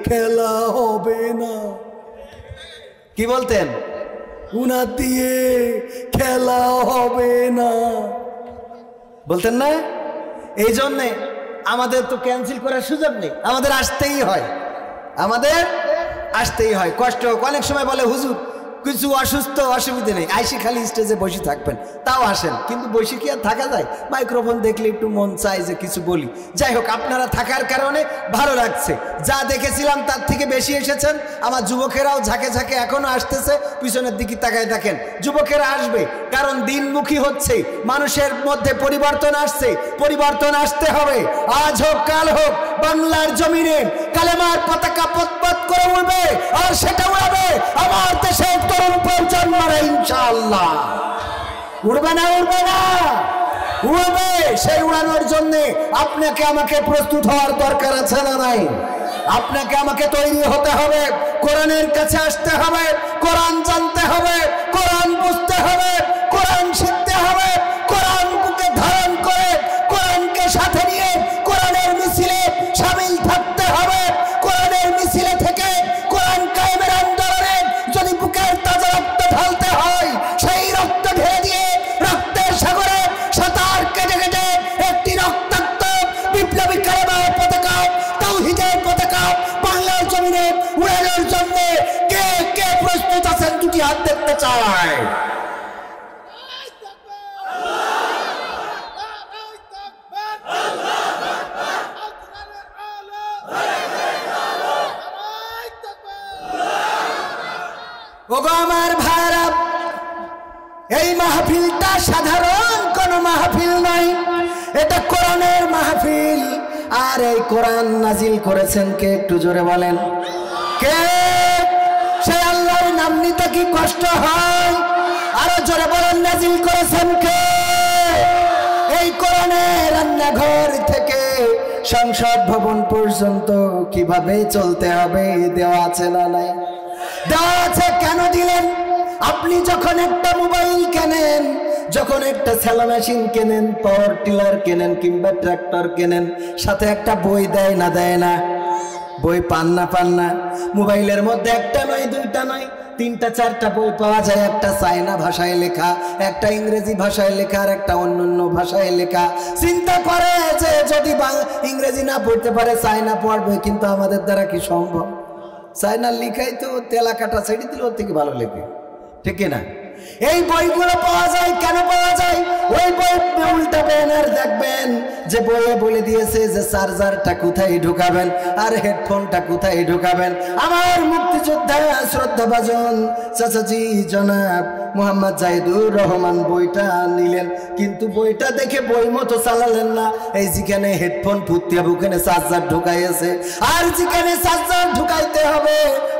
খেলা হবে না। কি বলতেন? উনার দিয়ে খেলা হবে না বলতেন না? এই জন্যে আমাদের তো ক্যান্সেল করার সুযোগ নেই, আমাদের আসতেই হয়, আমাদের আসতেই হয়। কষ্ট হোক। অনেক সময় বলে হুজুর কিছু অসুস্থ, অসুবিধে নেই, আইসি খালি স্টেজে বসে থাকবেন, তাও আসেন। কিন্তু বসে কি আর থাকা যায়? মাইক্রোফোন দেখলে একটু মন চায় যে কিছু বলি। যাই হোক, আপনারা থাকার কারণে ভালো লাগছে। যা দেখেছিলাম তার থেকে বেশি এসেছেন। আমার যুবকেরাও ঝাঁকে ঝাঁকে এখনো আসতেছে। পিছনের দিকে তাকায় দেখেন, যুবকেরা আসবে, কারণ দিনমুখী হচ্ছে, মানুষের মধ্যে পরিবর্তন আসছে, পরিবর্তন আসতে হবে। আজ হোক কাল হোক, বাংলার জমিনে কালেমার পতাকা পতপত করে উঠবে, আর সেটা উড়াবে আমার দেশের তরুণ প্রজন্মরা, ইনশাআল্লাহ। উড়বে না? উড়বে না? উড়বে। সেই উড়ানোর জন্য আপনাকে আমাকে প্রস্তুত হওয়ার দরকার আছে না নাই? আপনাকে আমাকে তৈরি হতে হবে, কোরআনের কাছে আসতে হবে, কোরআন জানতে হবে, কোরআন বুঝতে হবে, কোরআন শিখতে হবে, কোরআন বুকে ধারণ করে কোরআনকে সাথে নিয়ে কোরআনের মিছিলে শামিল থাকতে হবে। কোরআনের মিছিলে থেকে কোরআন কায়েমের আন্দোলনে যদি বুকের তাজা রক্ত ঢালতে হয়, সেই রক্ত ঢেলে দিয়ে রক্তের সাগরে সাঁতার কেটে কেটে একটি রক্তাক্ত বিপ্লবী কালেমার পতাকা, তাওহীদের পতাকা বাংলার জমিনে উড়ানোর জন্য কে কে প্রস্তুত আছেন? দুটি হাত দেখতে চাই। ওগো আমার ভাইরা, এই মাহফিলটা সাধারণ কোন মাহফিল নয়, এটা কোরআনের মাহফিল। আর এই কোরআন নাজিল করেছেন কে? একটু জোরে বলেন কে? সে আল্লাহর নাম নিতে কি কষ্ট হয়? আরো জোরে বলেন, নাজিল করেছেন কে? এই কোরআনের রান্নাঘর থেকে সংসদ ভবন পর্যন্ত কিভাবে চলতে হবে দেওয়া আছে না নাই? দেওয়া আছে। কেন দিলেন? আপনি যখন একটা মোবাইল কেনেন, যখন একটা সেলো মেশিন কেনেন, পাওয়ার টিলার কেনেন কিংবা ট্রাক্টর কেনেন, সাথে একটা বই দেয় না? দেয় না? বই পান না? পান না? মোবাইলের মধ্যে একটা নয়, দুইটা নয়, তিনটা চারটা বই পাওয়া যায়। একটা চায়না ভাষায় লেখা, একটা ইংরেজি ভাষায় লেখা, আর একটা অন্যান্য ভাষায় লেখা। চিন্তা করে যে যদি ইংরেজি না পড়তে পারে চায়না পড়বে, কিন্তু আমাদের দ্বারা কি সম্ভব? চায়নার লিখাই তো তেলা কাটা ছেড়ে দিলে ওর থেকে ভালো লেখে, ঠিক না? এই বইগুলো পাওয়া যায়। কেন পাওয়া যায়? ওই বই উল্টাবেন আর দেখবেন যে বইয়ে বলে দিয়েছে যে চার্জারটা কোথায় ঢুকাবেন আর হেডফোনটা কোথায় ঢুকাবেন। আমার মুক্তিযোদ্ধা শ্রদ্ধাভাজন চাচাজি জনাব মোহাম্মদ জাহিদুর রহমান বইটা নিলেন, কিন্তু বইটা দেখে বই মতো চালালেন না। এই যেখানে হেডফোন ফুটিয়ে ওখানে চার্জার ঢুকাইছে, আর যেখানে চার্জার ঢুকাইতে হবে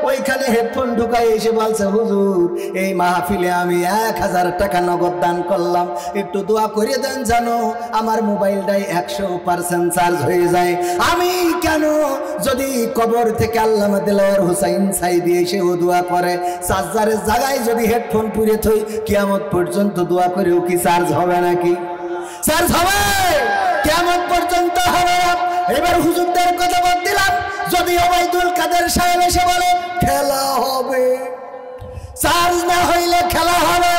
ওইখানে হেডফোন ঢুকাই এসে বলছে, হুজুর এই মাহফিলে আমি 1000 টাকা নগদ দান করলাম, একটু দোয়া করে দেন জানো আমার মোবাইলটাই 100% চার্জ হয়ে যায়। আমি কেন, যদি কবর থেকে আল্লামা দেলোয়ার হোসাইন সাইদি এসে ও দোয়া করে, চার্জারের জায়গায় যদি হেডফোন পুড়ে থই, কিয়ামত পর্যন্ত দোয়া করেও কি চার্জ হবে নাকি? চার্জ হবে? কিয়ামত পর্যন্ত হবে। এবার হুজুরদের কথা বাদ দিলাম, যদি ওবাইদুল কাদের সাহেব এসে বলে খেলা হবে, চার্জ না হইলে খেলা হবে,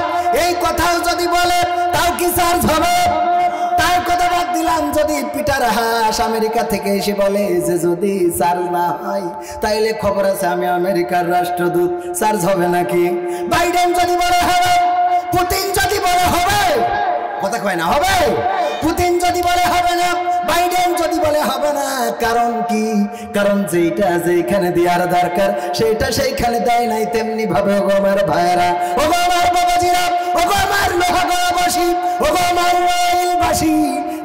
এই কথাও যদি বলে তাও কি চার্জ হবে? তার কথা বাদ দিলাম, যদি পিটার হাস আমেরিকা থেকে এসে বলে যে যদি চার্জ না হয় তাইলে খবর আছে আমি আমেরিকার রাষ্ট্রদূত, চার্জ হবে নাকি? বাইডেন যদি বলে হবে, পুতিন যদি বলে হবে, কথা কয় না হবে? পুতিন যদি বলে হবে না, বাইডেন যদি বলে হবে না, কারণ কি? কারণ যেটা যেখানে দেওয়ার দরকার সেটা সেইখানে দেয় নাই। তেমনি ভাবে ওগো আমার ভাইয়েরা, ওগো আমার বাবাজিরা, ওগো আমার লোহাগড়াবাসী, ওগো আমার রাইলবাসী,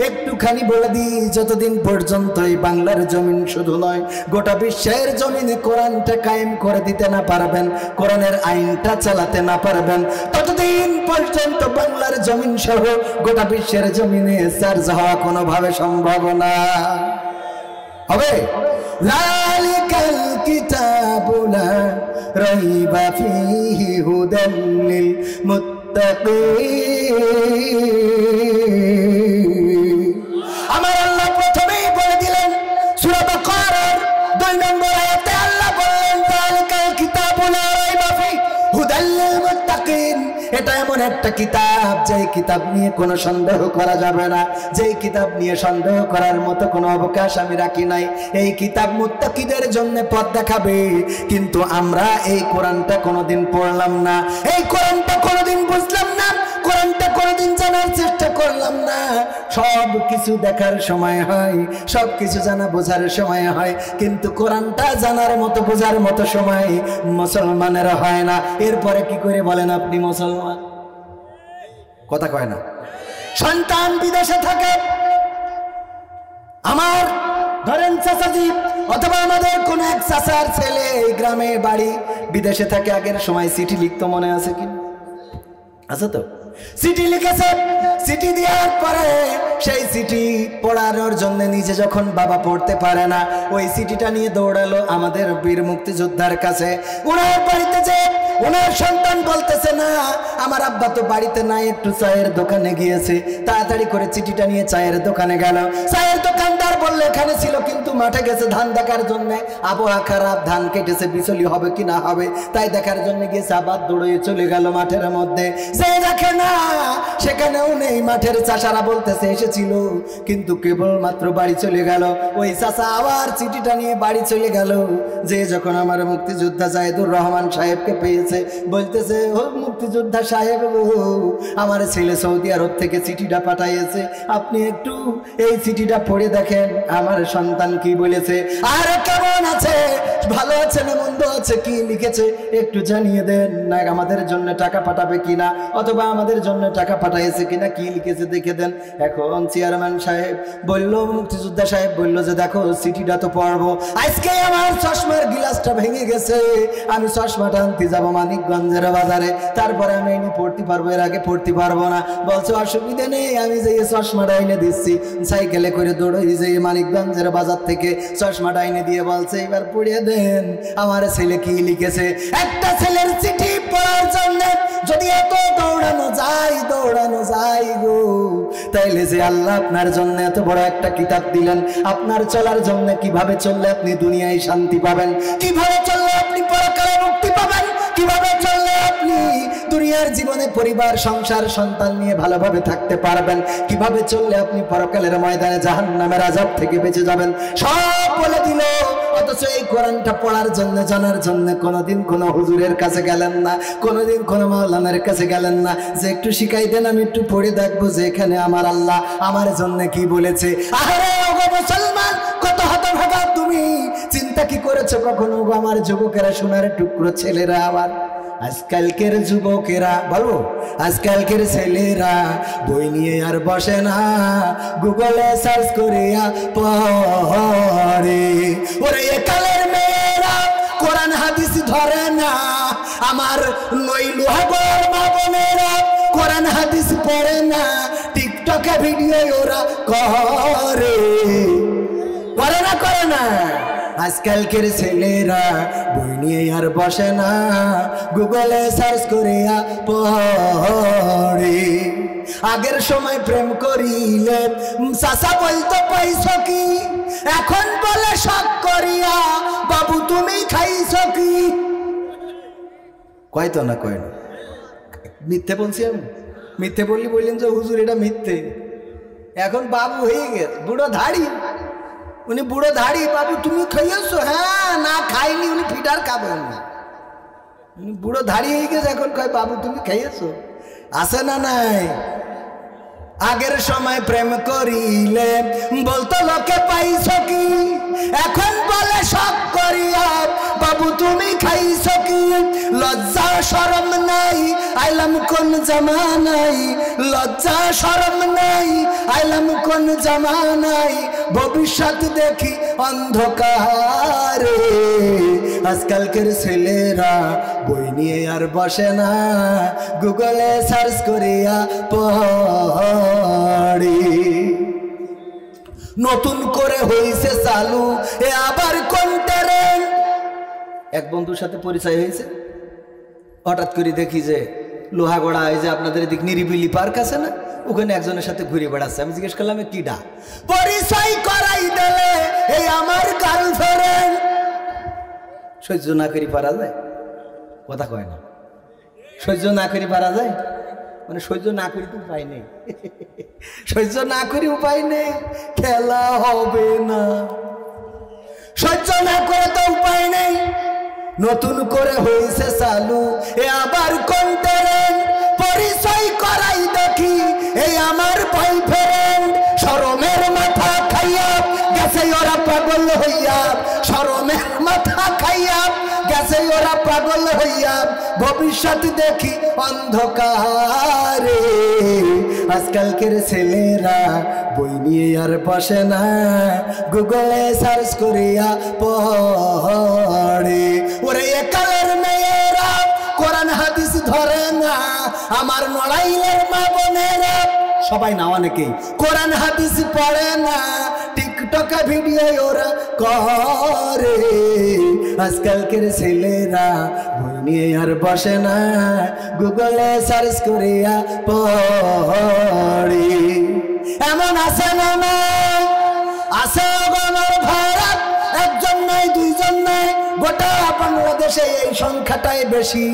একটুখানি বলে দিই, যতদিন পর্যন্ত এই বাংলার জমিন শুধু নয় গোটা বিশ্বের জমিনে কোরআনটা কায়েম করে দিতে না পারবেন, কোরআনের আইনটা চালাতে না পারবেন, ততদিন পর্যন্ত বাংলার জমিন সহ গোটা বিশ্বের জমিনে চার্জ হওয়া কোনোভাবে সম্ভব না। হবে? যালিকাল কিতাবু লা রাইবা ফীহি হুদাল লিল মুত্তাকিন। আমার আল্লাহ প্রথমেই বলে দিলেন সূরা বাকারার 2 নম্বর আয়াতে, এটা এমন একটা কিতাব যেই কিতাব নিয়ে কোনো সন্দেহ করা যাবে না, যেই কিতাব নিয়ে সন্দেহ করার মতো কোনো অবকাশ আমি রাখি নাই। এই কিতাব মুত্তাকিদের জন্য পথ দেখাবে, কিন্তু আমরা এই কোরআনটা কোনোদিন পড়লাম না, এই কোরআনটা কোনোদিন বুঝলাম না, কোরআনটা কোনোদিন জানার চেষ্টা করলাম না। সব কিছু দেখার সময় হয়, সব কিছু জানা বোঝার সময় হয়, কিন্তু কোরআনটা জানার মতো বোঝার মতো সময় মুসলমানের হয় না। এরপরে কি করে বলেন আপনি মুসলমান? কথা কয় না। সন্তান বিদেশে থাকে, আমার ধরেন চাচাজি অথবা আমাদের কোন এক চাচার ছেলে এই গ্রামে বাড়ি, বিদেশে থাকে। আগের সময় চিঠি লিখতো, মনে আছে কি? আছে তো? চিঠি লিখেছে, চিঠি দেওয়ার পরে সেই চিঠি পড়ানোর জন্য নিজে যখন বাবা পড়তে পারে না, ওই চিঠিটা নিয়ে দৌড়ালো আমাদের বীর মুক্তিযোদ্ধার কাছে। ওনার বাড়িতে যে ওনার সন্তান বলতেছে, না আমার আব্বা তো বাড়িতে নাই, একটু চায়ের দোকানে গিয়েছে। তাড়াতাড়ি করে চিঠিটা নিয়ে চায়ের দোকানে গেল। চায়ের দোকানদার বললে এখানে ছিল, কিন্তু মাঠে গেছে ধান দেখার জন্য। আবহাওয়া খারাপ, ধান কেটেছে, বিচলি হবে কি না হবে তাই দেখার জন্য গিয়েছে। আবার দৌড়ে চলে গেল মাঠের মধ্যে, সে দেখে না সেখানেও নেই। মাঠের চাষারা বলতেছে এসেছিল, কিন্তু কেবলমাত্র বাড়ি চলে গেল। ওই চাষা আবার চিঠিটা নিয়ে বাড়ি চলে গেল। যে যখন আমার মুক্তিযোদ্ধা জাহিদুর রহমান সাহেবকে পেয়েছে, বলতেছে ও মুক্তিযোদ্ধা সাহেব, আমার ছেলে সৌদি আরব থেকে চিঠিটা পাঠাইছে, আপনি একটু এই চিঠিটা পড়ে দেখেন আমার সন্তান কি বলেছে, আর কেমন আছে, ভালো আছে না মন্দ আছে, কি লিখেছে একটু জানিয়ে দেন। না আমাদের জন্য টাকা পাঠাবে কিনা, অথবা আমাদের জন্য টাকা পাঠাইছে কিনা, কি লিখেছে দেখে দেন। এখন চেয়ারম্যান সাহেব বলল, মুক্তিযোদ্ধা সাহেব বলল যে দেখো চিঠিটা তো পড়বো। আজকে আমার চশমার গিলাসটা ভেঙে গেছে, আমি চশমাটা আনতে যাবো মানিকগঞ্জের বাজারে, তারপরে আমি এনে পড়তে পারবো, এর আগে পড়তে পারবো না। বলছো অসুবিধা নেই, আমি যে চশমাটা এনে দিচ্ছি। সাইকেলে করে দৌড়ে যে মানিকগঞ্জের বাজার থেকে চশমাটা এনে দিয়ে বলছে এবার পড়িয়ে দেন আমার ছেলে কি লিখেছে। একটা ছেলের চিঠি পড়ার জন্য যদি এত দৌড়ানো যায় গো, তাইলে যে আল্লাহ আপনার জন্য এত বড় একটা কিতাব দিলেন, আপনার চলার জন্য কিভাবে চললে আপনি দুনিয়ায় শান্তি পাবেন, কিভাবে চললে আপনি পরকালে মুক্তি পাবেন, কিভাবে চললে আপনি দুনিয়ার জীবনে পরিবার সংসার সন্তান নিয়ে ভালোভাবে থাকতে পারবেন, কিভাবে চললে আপনি পরকালের ময়দানে জাহান্নামের আযাব থেকে বেঁচে যাবেন, সব বলে দিল। অথচ এই কোরআনটা পড়ার জন্য জানার জন্য কোনোদিন কোনো হুজুরের কাছে গেলেন না, কোনোদিন কোনো মাওলানার কাছে গেলেন না যে একটু শিখাই দেন, আমি একটু পড়ে দেখবো যে এখানে আমার আল্লাহ আমার জন্য কি বলেছে। আরে ওগো মুসলমান, কত হতভাগা তুমি, চিন্তা কি করেছো কখনো গো আমার যুবকেরা, সোনার টুকরো ছেলেরা, আবার আজকালকের যুবকেরা, বলবো আজকালকের ছেলেরা বই নিয়ে আর বসে না, গুগলে সার্চ করিয়া পড়ে। ওরে একালের মেয়েরা কোরআন হাদিস ধরে না, আমার নই লোহাগড় মা বোনেরা কোরআন হাদিস পড়ে না, টিকটকে ভিডিও ওরা করে না, করে না। আজকালকের ছেলেরা বই নিয়ে আর বসে না, গুগলে সার্চ করিয়া পড়ে। আগের সময় প্রেম করিলে চাচা বলতো পয়সা কি, এখন বলে শখ করিয়া বাবু তুমি খাইছো কি। কয় তো না, কয় না, মিথ্যে বলছি আমি? মিথ্যে বললি বললেন যে হুজুর এটা মিথ্যে। এখন বাবু হয়ে গেছে, বুড়ো ধাড়ি, উনি বুড়ো ধাড়ি, বাবু তুমি খাইয়েছো? হ্যাঁ, না খাইনি, উনি ফিটার খাবেন না, উনি বুড়ো ধাড়ি হয়ে গেছে, এখন কয় বাবু তুমি খাইয়েছো। আছে না নাই? আগের সময় প্রেম করিলে বলতো লোকে পাইছো কি, এখন বলে শখ করিয়া বাবু তুমি খাইছো কি। লজ্জা শরম নাই, আইলাম কোন জামানাই, লজ্জা শরম নাই, আইলাম কোন জামানাই, ভবিষ্যৎ দেখি অন্ধকারে। আজকালকের ছেলেরা বই নিয়ে আর বসে না, গুগলে সার্চ করিয়া পড়ে। নতুন করে হইছে চালু এ আবার কোন ট্রেন। এক বন্ধুর সাথে পরিচয় হয়েছে, হঠাৎ করে দেখি যে লোহাগড়া, এই যে আপনাদের এদিক নিরিবিলি পার্ক আছে না, ওখানে একজনের সাথে ঘুরে বেড়াচ্ছে। আমি জিজ্ঞেস করলাম কিডা, পরিচয় করাই দিলে এই আমার গার্লফ্রেন্ড। সহ্য না করি পারা যায়, কথা কয় না। সহ্য না করি পারা যায়, মানে সহ্য না করি তো উপায় নেই, সহ্য না করি উপায় নেই, খেলা হবে না। সহ্য না করে তো উপায় নেই, নতুন করে হয়েছে চালু এ আবার কোন ট্রেন, পরিচয় করাই দেখি এই আমার বয়ফ্রেন্ড। শরমের মাথা খাইয়া গেছে ওরা পাগল হইয়া, শরমের মাথা খাইয়া গেছে ওরা পাগল হইয়া, ভবিষ্যৎ দেখি অন্ধকারে। আজকালকের ছেলেরা বই নিয়ে আর বসে না, গুগলে সার্চ করিয়া পড়ে। ওরে একালের মেয়েরা কোরআন হাদিস ধরে না, আমার নড়াইলের মা বোনেরা সবাই না অনেকেই কোরআন হাদিস পড়ে না, টিকটকে ভিডিও ওরা করে। আজকালকের ছেলেরা বই নিয়ে আর বসে না, গুগলে সার্চ করিয়া পড়ে। এমন আছে না নাই? আছে আমার ভারত, একজন নাই দুইজন নাই, গোটা বাংলাদেশে এই সংখ্যাটাই বেশি।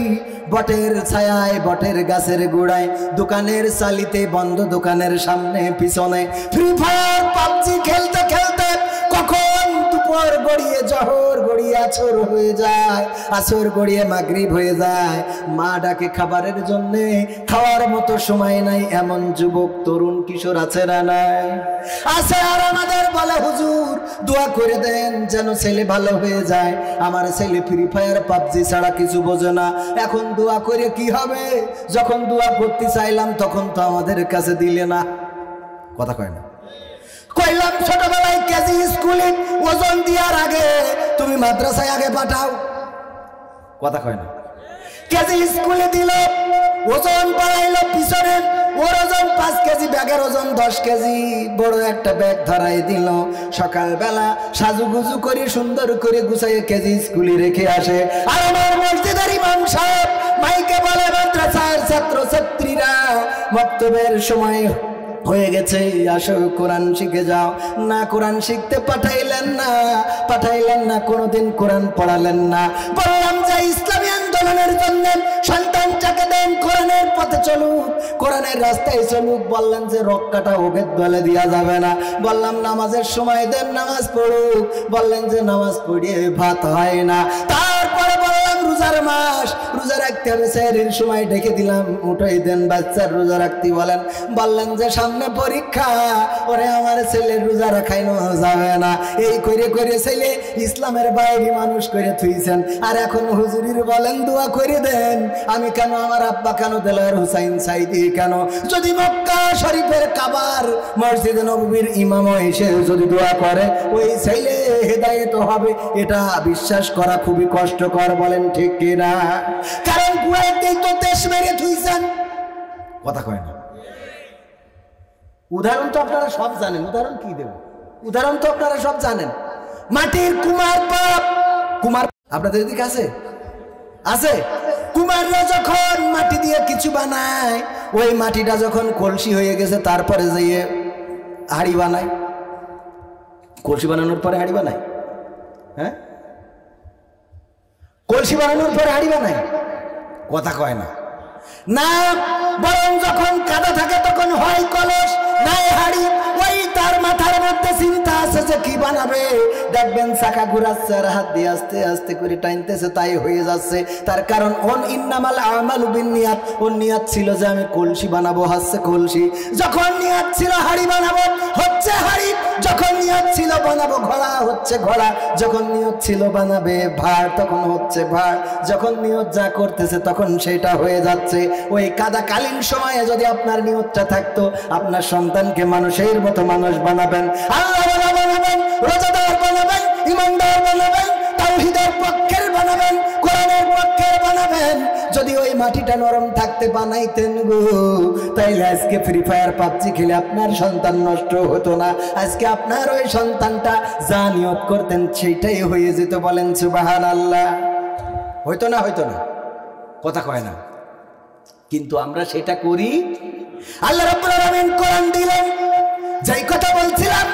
বটের ছায়ায়, বটের গাছের গোড়ায়, দোকানের চালিতে, বন্ধ দোকানের সামনে পিছনে ফ্রি ফায়ার পাবজি খেলতে খেলতে কখন দুপুর গড়িয়ে জহর গড়িয়ে আছর হয়ে যায়, আছর গড়িয়ে মাগরিব হয়ে যায়। মা ডাকে খাবারের জন্যে, খাওয়ার মতো সময় নাই, এমন যুবক তরুণ কিশোর আছে না নাই? আছে। আর আমাদের বলে হুজুর দোয়া করে দেন যেন ছেলে ভালো হয়ে যায়, আমার ছেলে ফ্রি ফায়ার পাবজি ছাড়া কিছু বোঝে না। এখন দোয়া করে কি হবে? যখন দোয়া করতে চাইলাম তখন তো আমাদের কাছে দিলে না। কথা কয় না? কইলাম ছোটবেলায় কেজি স্কুলে ওজন দেওয়ার আগে তুমি মাদ্রাসায় আগে পাঠাও। কথা কয় না? কেজি স্কুলে দিল, ওজন বাড়াইলো পিছনে, ওর ওজন 5 কেজি, ব্যাগের ওজন 10 কেজি, বড় একটা ব্যাগ ধরাই দিল। সকালবেলা সাজুগুজু করে সুন্দর করে গুছাইয়ে কেজি স্কুলে রেখে আসে। আর আমার মসজিদের ইমাম সাহেব মাইকে বলে, মাদ্রাসার ছাত্র ছাত্রীরা মক্তবের সময় হয়ে গেছে, আসো কোরআন শিখে যাও। না, কোরআন শিখতে পাঠাইলেন না, পাঠাইলেন না, কোনোদিন কোরআন পড়ালেন না। বললাম যে ইসলামী আন্দোলনের জন্য সন্তানটাকে দেন, কোরআনের পথে চলুক, কোরআনের রাস্তায় চলুক। বললেন যে রক্কাটা ওদের দলে দেওয়া যাবে না। বললাম নামাজের সময় দেন, নামাজ পড়ুক। বললেন যে নামাজ পড়িয়ে ভাত হয় না। তারপরে বললাম রোজার মাস, রোজা রাখতে হবে, সেহরির সময় ডেকে দিলাম, উঠাই দেন, বাচ্চার রোজা রাখতে বলেন। বললেন যে সামনে পরীক্ষা, ওরে আমার ছেলের রোজা রাখাইনো যাবে না। এই করে করে ছেলে ইসলামের বাইরে মানুষ করে থুইছেন। আর এখন হুজুরির বলেন দোয়া করে দেন। আমি কেন, আমার আব্বা কেন, দেলোয়ার হুসাইন সাইদি কেন? যদি মক্কা শরীফের কাবার মসজিদে নববীর ইমাম এসে যদি দোয়া করে ওই ছেলে হেদায়েত হবে, এটা বিশ্বাস করা খুবই কষ্টকর। বলেন ঠিক কিনা? কারণ বুয়েতেই তো দেশ মেরে থুইছেন। কথা কয় না? উদাহরণ তো আপনারা সব জানেন, উদাহরণ কি দেব? উদাহরণ তো আপনারা সব জানেন। মাটির কুমার পাপ, কুমার আপনাদের দিকে আছে? আছে। কুমাররা যখন মাটি দিয়ে কিছু বানায়, ওই মাটিটা যখন কলসি হয়ে গেছে তারপরে যাইয়ে হাড়ি বানায়। কলসি বানানোর পরে হাড়ি বানায়। হ্যাঁ, কলসি বানানোর পরে হাড়ি বানায়। কথা কয় না? না, বরং যখন কাদা থাকে তখন হয় কলস, নাই হাড়ি। ওই তার মাথার মধ্যে চিন্তা আছে যে কি বানাবে। দেখবেন চাকা ঘুরাচ্ছে আর হাত দিয়ে আস্তে আস্তে করে টাইনতেছে, তাই হয়ে যাচ্ছে। তার কারণ ওন ইন্নামাল আমালু বিন্নিয়াত, ওর নিয়াত ছিল যে আমি কলসি বানাবো, হচ্ছে কলসি। যখন নিয়াত ছিল হাড়ি বানাবো, হচ্ছে হাড়ি। যখন নিয়াত ছিল বানাবো ঘোড়া, হচ্ছে ঘোড়া। যখন নিয়ত ছিল বানাবে ভাড়, তখন হচ্ছে ভাড়। যখন নিয়ত যা করতেছে তখন সেটা হয়ে যাচ্ছে। ওই কাদাকালীন সময়ে যদি আপনার নিয়তটা থাকতো আপনার সন্তানকে মানুষের মতো মানুষ বানাবেন, আল্লাহওয়ালা বানাবেন, রোজাদার বানাবেন, ইমানদার বানাবেন, তাওহীদের পক্ষের বানাবেন, কোরআনের পক্ষের বানাবেন। যদি ওই মাটিটা নরম থাকতে বানাইতেন গো, তাইলে আজকে ফ্রি ফায়ার পাবজি খেলে আপনার সন্তান নষ্ট হতো না। আজকে আপনার ওই সন্তানটা যা নিয়ত করতেন সেইটাই হয়ে যেত। বলেন সুবহানাল্লাহ। হইতো না? হইতো না? কথা কয় না? কিন্তু আমরা সেটা করি। আল্লাহ রাব্বুল আলামিন কোরআন দিলেন, যেই কথা বলছিলাম,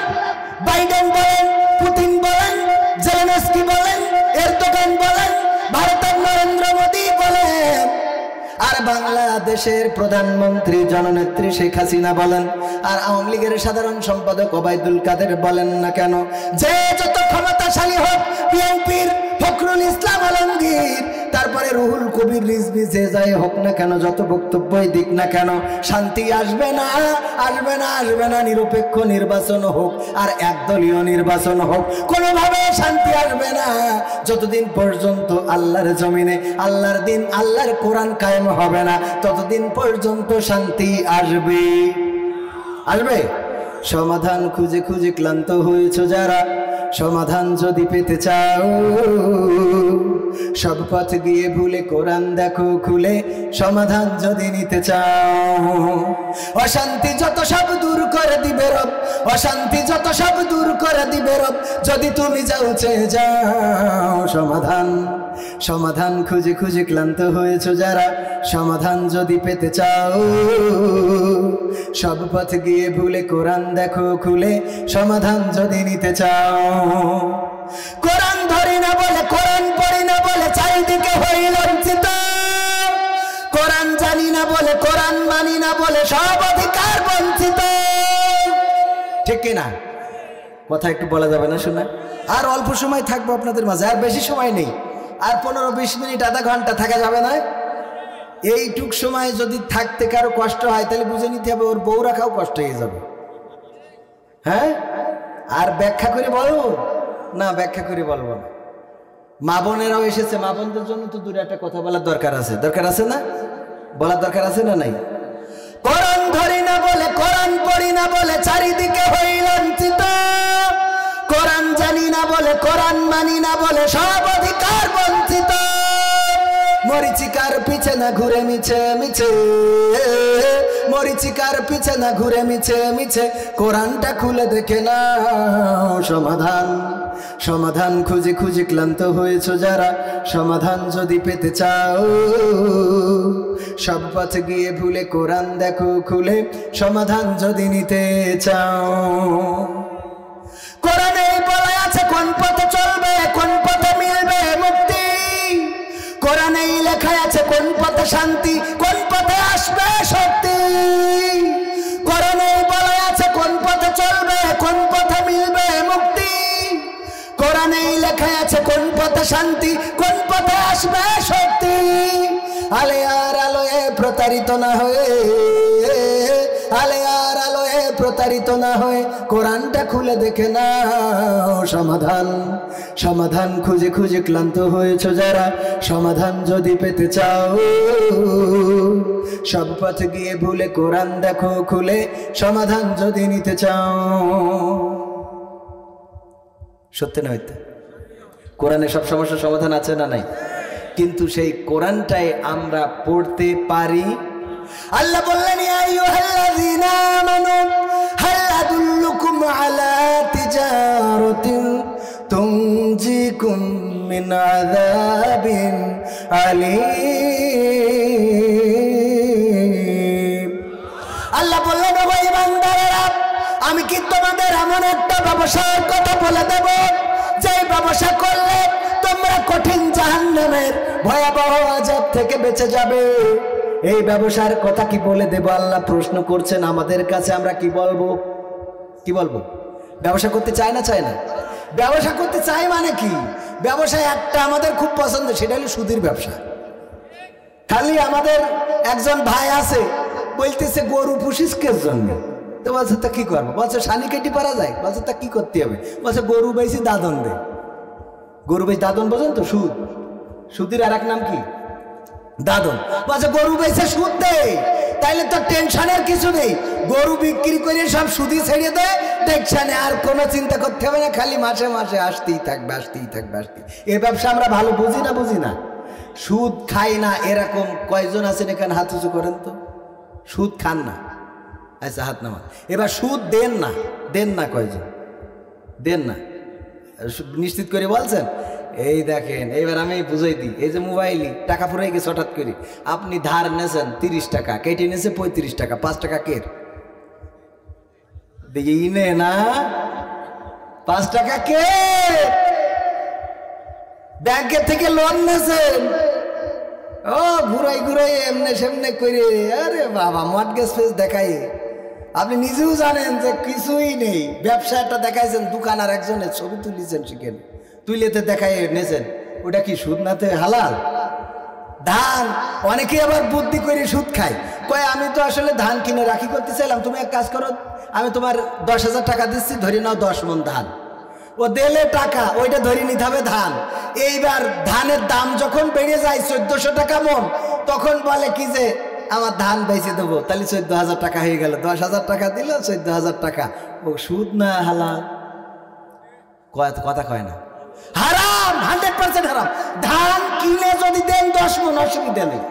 বাইডেন বলেন, পুতিন বলেন, জেলেনস্কি বলেন, এরদোগান বলেন, ভারতের নরেন্দ্র মোদী বলেন, আর বাংলাদেশের প্রধানমন্ত্রী জননেত্রী শেখ হাসিনা বলেন, আর আওয়ামী লীগের সাধারণ সম্পাদক ওবায়দুল কাদের বলেন না কেন, যে যত ক্ষমতাশালী হোক, বিএনপির ফখরুল ইসলাম আলমগীর, তারপরে রুহুল কবির রিজভী, যে যাই হোক না কেন, যত বক্তব্যই দিক না কেন, শান্তি আসবে না, আসবে না, আসবে না। নিরপেক্ষ নির্বাচন হোক আর একদলীয় নির্বাচন হোক, কোনোভাবে শান্তি আসবে না যতদিন পর্যন্ত আল্লাহর জমিনে আল্লাহর দিন, আল্লাহর কোরআন কায়েম হবে না, ততদিন পর্যন্ত শান্তি আসবে। আসবে। সমাধান খুঁজে খুঁজে ক্লান্ত হয়েছে যারা, সমাধান যদি পেতে চাও, সব পথ গিয়ে ভুলে কোরআন দেখো খুলে, সমাধান যদি নিতে চাও। অশান্তি যত সব দূর করে দিবে রব, অশান্তি যত সব দূর করে দিবে রব, যদি তুমি যাও চেয়ে যাও। সমাধান, সমাধান খুঁজে খুঁজে ক্লান্ত হয়েছে যারা, সমাধান যদি পেতে চাও, সব পথ গিয়ে ভুলে কোরআন দেখো খুলে, সমাধান যদি নিতে চাও। কোরআন ধরি না বলে, কোরআন পড়ি না বলে, চারিদিকে হই লজ্জিত। কোরআন জানি না বলে, কোরআন মানি না বলে, সব অধিকার বঞ্চিত। ঠিক কিনা? কথা একটু বলা যাবে না শোনা? আর অল্প সময় থাকবো আপনাদের মাঝে, আর বেশি সময় নেই, আর 15-20 মিনিট, আধা ঘন্টা থাকা যাবে না। এইটুক সময় যদি থাকতে কারো কষ্ট হয়, তাহলে বুঝে নিতে হবে ওর বউ রাখাও কষ্ট হয়ে যাবে। হ্যাঁ, আর ব্যাখ্যা করে বলবো না, ব্যাখ্যা করে বলবো না। মা বোনেরাও এসেছে, মা বোনদের জন্য তো দূরে একটা কথা বলার দরকার আছে, দরকার আছে না? বলার দরকার আছে না নাই? কোরআন ধরি না বলে, কোরআন পড়ি না বলে, চারিদিকে হই লাঞ্ছিত। কোরআন জানি না বলে, কোরআন মানি না বলে, সব অধিকার বঞ্চিত। মরিচিকার পিছে না ঘুরে মিছে মিছে, মরিচিকার পিছে না ঘুরে মিছে মিছে, কোরআনটা খুলে দেখে না। সমাধান, সমাধান খুঁজে খুঁজে ক্লান্ত হয়েছে যারা, সমাধান যদি পেতে চাও, সব পথ গিয়ে ভুলে কোরআন দেখো খুলে, সমাধান যদি নিতে চাও। কোরআনে বলা আছে কোন পথে চলবে, কোন পথে মিলবে মুক্তি। কোরআনেই লেখা আছে কোন পথে শান্তি, কোন পথে আসবে শক্তি। কোরআনেই বলা আছে কোন পথে চলবে, কোন পথে মিলবে মুক্তি। কোরআনেই লেখা আছে কোন পথে শান্তি, কোন পথে আসবে শক্তি। আলে আর আলোয় প্রতারিত না হয়ে, আলে আর আলোয় প্রতারিত না হয়ে, কোরআনটা খুলে দেখে না। সমাধান, সমাধান খুঁজে খুঁজে ক্লান্ত হয়েছে যারা, সমাধান যদি পেতে চাও, সব পথ গিয়ে ভুলে কোরআন দেখো খুলে, সমাধান যদি নিতে চাও। সত্যি না হইতে? কোরআনে সব সমস্যার সমাধান আছে না নাই? কিন্তু সেই কোরআনটাই আমরা পড়তে পারি। আল্লাহ বললেন, ইয়া আইয়ুহাল্লাযীনা আমানু হাল আদুল্লুকুম আলা তিজারাতিন তুনজিকুম মিন আযাবিন আলীম। আল্লাহ বললেন, ও ঈমানদারেরা, আমি কি তোমাদের এমন একটা ব্যবসার কথা বলে দেব, যে ব্যবসা করলে তোমরা কঠিন জাহান্নামের ভয়াবহ আযাব থেকে বেঁচে যাবে। এই ব্যবসার কথা কি বলে দেব? আল্লাহ প্রশ্ন করছেন আমাদের কাছে, আমরা কি বলবো? কি বলবো? ব্যবসা করতে চায় না, চায় না? ব্যবসা করতে চাই মানে কি? ব্যবসায় একটা আমাদের খুব পছন্দ, সেটা হলো সুদের ব্যবসা। খালি আমাদের একজন ভাই আছে, বলতেছে গরু পুষিস কের জন্য? তো বলছে তা কি করবো? বলছে সানি কেটে পারা যায়? বলছে তা কি করতে হবে? বলছে গরু বেশি দাদন দে। গরু বেশি দাদন বোঝেন তো? সুদ। সুদের আর এক নাম কি? দাদন। বলছে গরু বেশি সুদ দেয়, তাইলে তো টেনশনের কিছু নেই, গরু বিক্রি করে সব সুদি ছেড়ে দেয়, টেনশনে আর কোনো চিন্তা করতে হবে না, খালি মাসে মাসে আসতেই থাকবে, আসতেই থাকবে, আসতেই। এই ব্যবসা আমরা ভালো বুঝি না, বুঝি না? সুদ খাই না এরকম কয়জন আছেন এখানে? হাত উঁচু করেন তো। সুদ খান না? আচ্ছা, হাত নামান। এবার সুদ দেন না, দেন না কয়জন? দেন না নিশ্চিত করে বলছেন? এই দেখেন, এইবার আমি বুঝাই দিই। এই যে মোবাইলে টাকা ফুরাই গেছে হঠাৎ করে, আপনি ধার নেছেন 30 টাকা, কেটে নিয়েছে 35 টাকা, 5 টাকা কের দেখি নে না, 5 টাকা কে? ব্যাংকের থেকে লোন নেছেন, ও ঘুরাই ঘুরাই এমনে সেমনে করে, আরে বাবা মর্টগেজ ফেস দেখাই। আপনি নিজেও জানেন যে কিছুই নেই, ব্যবসা একটা দেখাইছেন, দোকান আর একজনের ছবি তুলিছেন, শিখেন তুইলেতে দেখাই নেছেন, ওটা কি সুদ নাতে হালাল? ধান অনেকে আবার বুদ্ধি করে সুদ খায়, কয় আমি তো আসলে ধান কিনে রাখি করতে চাইলাম, তুমি এক কাজ করো, আমি তোমার 10,000 টাকা দিচ্ছি, ধরে নাও 10 মণ ধান। ও দিলে টাকা, ওইটা ধরে নিতে হবে ধান। এইবার ধানের দাম যখন বেড়ে যায় 1400 টাকা মণ, তখন বলে কি যে আমার ধান বেচে দেবো, তাহলে 14,000 টাকা হয়ে গেল, 10,000 টাকা দিল, 14,000 টাকা। ও সুদ না হালাল? কথা কয় না, হারাম, 100% হারাম। ধান কিনে যদি দেন 10 মণ, অসুবিধা নেই,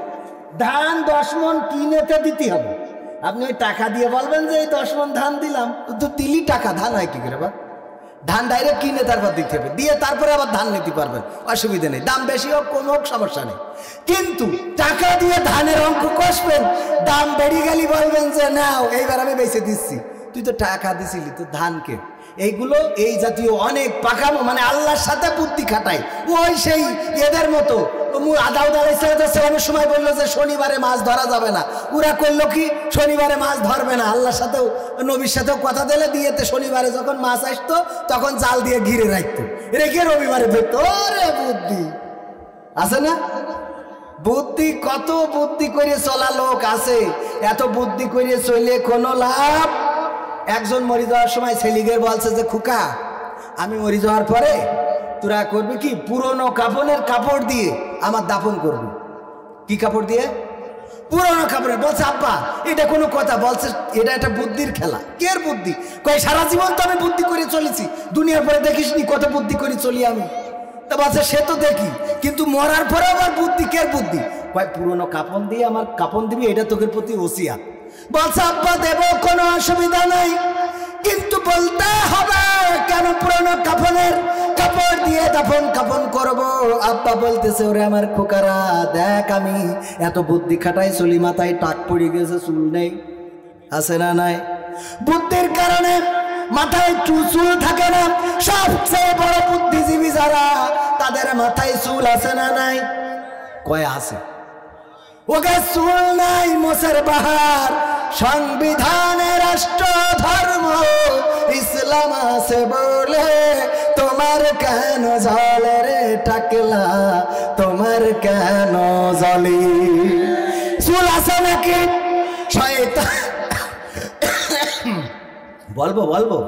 ধান 10 মণ কিনেতে দিতে হবে। আপনি ওই টাকা দিয়ে বলবেন যে এই 10 মণ ধান দিলাম, তো দিলি টাকা, ধান হয় কি করে? বা ধান ডাইরেক্ট কিনে তারপর দিতে হবে, দিয়ে তারপরে আবার ধান নিতে পারবেন, অসুবিধা নেই, দাম বেশি হোক কম হোক সমস্যা নেই। কিন্তু টাকা দিয়ে ধানের অঙ্ক কষবেন, দাম বেড়ে গেলি বলবেন যে নাও এইবার আমি বেঁচে দিচ্ছি, তুই তো টাকা দিছিলি তো ধানকে। এইগুলো এই জাতীয় অনেক পাকামো, মানে আল্লাহর সাথে বুদ্ধি খাটায়, ওই সেই এদের মতো। দাউদ আলাইহিস সালামের সময় বললো যে শনিবারে মাছ ধরা যাবে না, ওরা করলো কি শনিবারে মাছ ধরবে না, আল্লাহর সাথেও নবীর সাথেও কথা দিলে দিয়েতে শনিবারে যখন মাছ আসতো তখন জাল দিয়ে ঘিরে রাখতো, রেখে রবিবারে ধরতো। ওরে বুদ্ধি আছে না? বুদ্ধি, কত বুদ্ধি করে চলা লোক আছে, এত বুদ্ধি করে চলে কোনো লাভ? একজন মরে যাওয়ার সময় ছেলিগের বলছে যে খুকা আমি মরে যাওয়ার পরে তোরা করবি কি, পুরনো কাফনের কাপড় দিয়ে আমার দাফন করবি। কি কাপড় দিয়ে? পুরনো কাপড়ের। বলছে আব্বা এটা কোনো কথা? বলছে এটা একটা বুদ্ধির খেলা। কের বুদ্ধি? কয় সারা জীবন তো আমি বুদ্ধি করে চলেছি, দুনিয়ার পরে দেখিসনি কত বুদ্ধি করে চলি আমি। তা বলছে সে তো দেখি, কিন্তু মরার পরে আমার বুদ্ধি। কের বুদ্ধি? কয় পুরনো কাপড় দিয়ে আমার কাপড় দিবি, এটা তোকের প্রতি ওসিয়াত। বলছে আব্বা দেব, কোনো অসুবিধা নাই, কিন্তু বলতে হবে কেন পুরনো কাফনের কাপড় দিয়ে দাফন কাফন করবো? আব্বা বলতেছে ওরে আমার খোকারা দেখ আমি এত বুদ্ধি খাটাই চলি, মাথায় টাক পড়ে গেছে, চুল নেই, আছে না নাই? বুদ্ধির কারণে মাথায় চুল থাকে না। সবচেয়ে বড় বুদ্ধিজীবী যারা, তাদের মাথায় চুল আছে না নাই? কয় আছে। ওকে চুল নাই, মোছের বাহার, সংবিধানে রাষ্ট্র ধর্ম ইসলাম আছে বলে তোমার কেন জলে রে টাকলা, তোমার কেন জলি? চুল আছে নাকি? শয়তান বলবো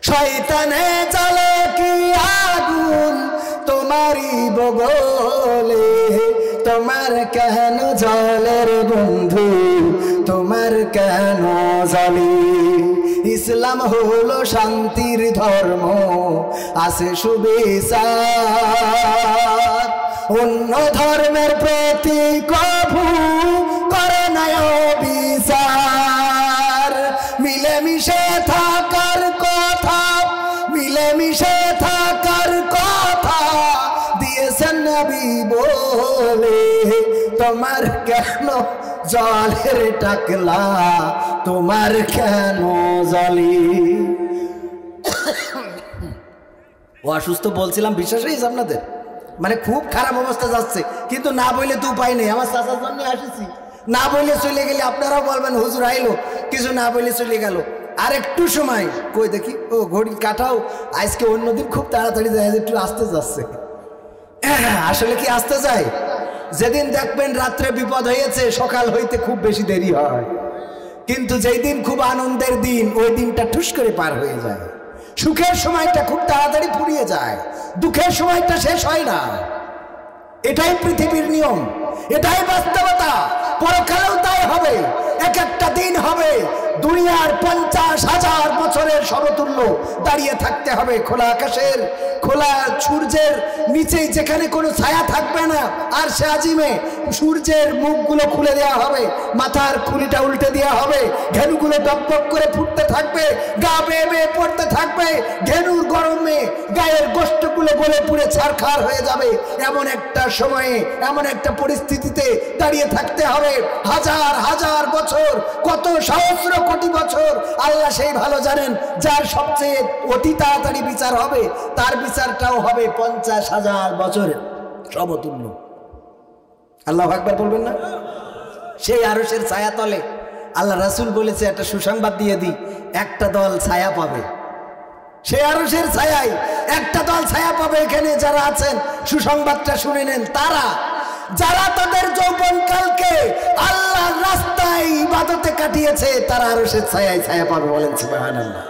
শয়তানে চলে কি আগুন তোমারই বগলে, তোমার কেন জলের বন্ধু, তোমার কেন জলি? ইসলাম হলো শান্তির ধর্ম, আছে সুবিচার, অন্য ধর্মের প্রতি কভু করে না বিচার। মিলেমিশে থাকার কথা, মিলেমিশে থাকার কথা দিয়েছেন নবী বলে, তোমার কেন জলের টাকলা, তোমার কেন জলি? ও অসুস্থ বলছিলাম, বিশ্বাস হয়েছে আপনাদের? মানে খুব খারাপ অবস্থা যাচ্ছে, কিন্তু না বললে তো উপায় নেই। আমার চাচার জন্য আসিছি, না বললে চলে গেলে আপনারাও বলবেন হুজুর আইলো, কিছু না বললে চলে গেল। আর একটু সময় কই দেখি, ও ঘড়ি কাটাও, আজকে অন্যদিন খুব তাড়াতাড়ি যায়, একটু আসতে যাচ্ছে। আসলে কি আসতে যায়? যেদিন দেখবেন রাত্রে বিপদ হয়েছে, সকাল হইতে খুব বেশি দেরি হয়, কিন্তু যেই দিন খুব আনন্দের দিন, ওই দিনটা ঠুস করে পার হয়ে যায়। সুখের সময়টা খুব তাড়াতাড়ি ফুরিয়ে যায়, দুঃখের সময়টা শেষ হয় না। এটাই পৃথিবীর নিয়ম, এটাই বাস্তবতা। পরকালেও তাই হবে। এক একটা দিন হবে দুনিয়ার 50,000 বছরের সমতুল্য দাঁড়িয়ে থাকতে হবে খোলা আকাশের, খোলা সূর্যের নিচেই, যেখানে কোনো ছায়া থাকবে না। আর সে আজিমে সূর্যের মুখগুলো খুলে দেওয়া হবে, মাথার খুলিটা উল্টে দেওয়া হবে, ঘেনুগুলো টকটক করে ফুটতে থাকবে, গা বেয়ে বেয়ে পড়তে থাকবে, ঘেনুর গরমে গায়ের গোষ্ঠগুলো গলে পুড়ে ছারখার হয়ে যাবে। এমন একটা সময়ে, এমন একটা পরিস্থিতিতে দাঁড়িয়ে থাকতে হবে। হাজার হাজার বছর, কত সহস্র কোটি বছর, আল্লাহ সেই ভালো জানেন। যার সবচেয়ে অতি তাড়াতাড়ি বিচার হবে, তার বিচারটাও হবে 50,000 বছরের সমতুল্য। আল্লাহু আকবার বলবেন না? সেই আরশের ছায়া তলে আল্লাহ রাসূল বলেছে, একটা সুসংবাদ দিয়ে দিই, একটা দল ছায়া পাবে। সেই আরশের ছায়ায় একটা দল ছায়া পাবে। এখানে যারা আছেন সুসংবাদটা শুনে নেন। তারা যারা তাদের যৌবনকালকে আল্লাহর রাস্তায় ইবাদতে কাটিয়েছে, তারা আরশের ছায়ায় ছায়া পাবে। বলেন সুবহানাল্লাহ।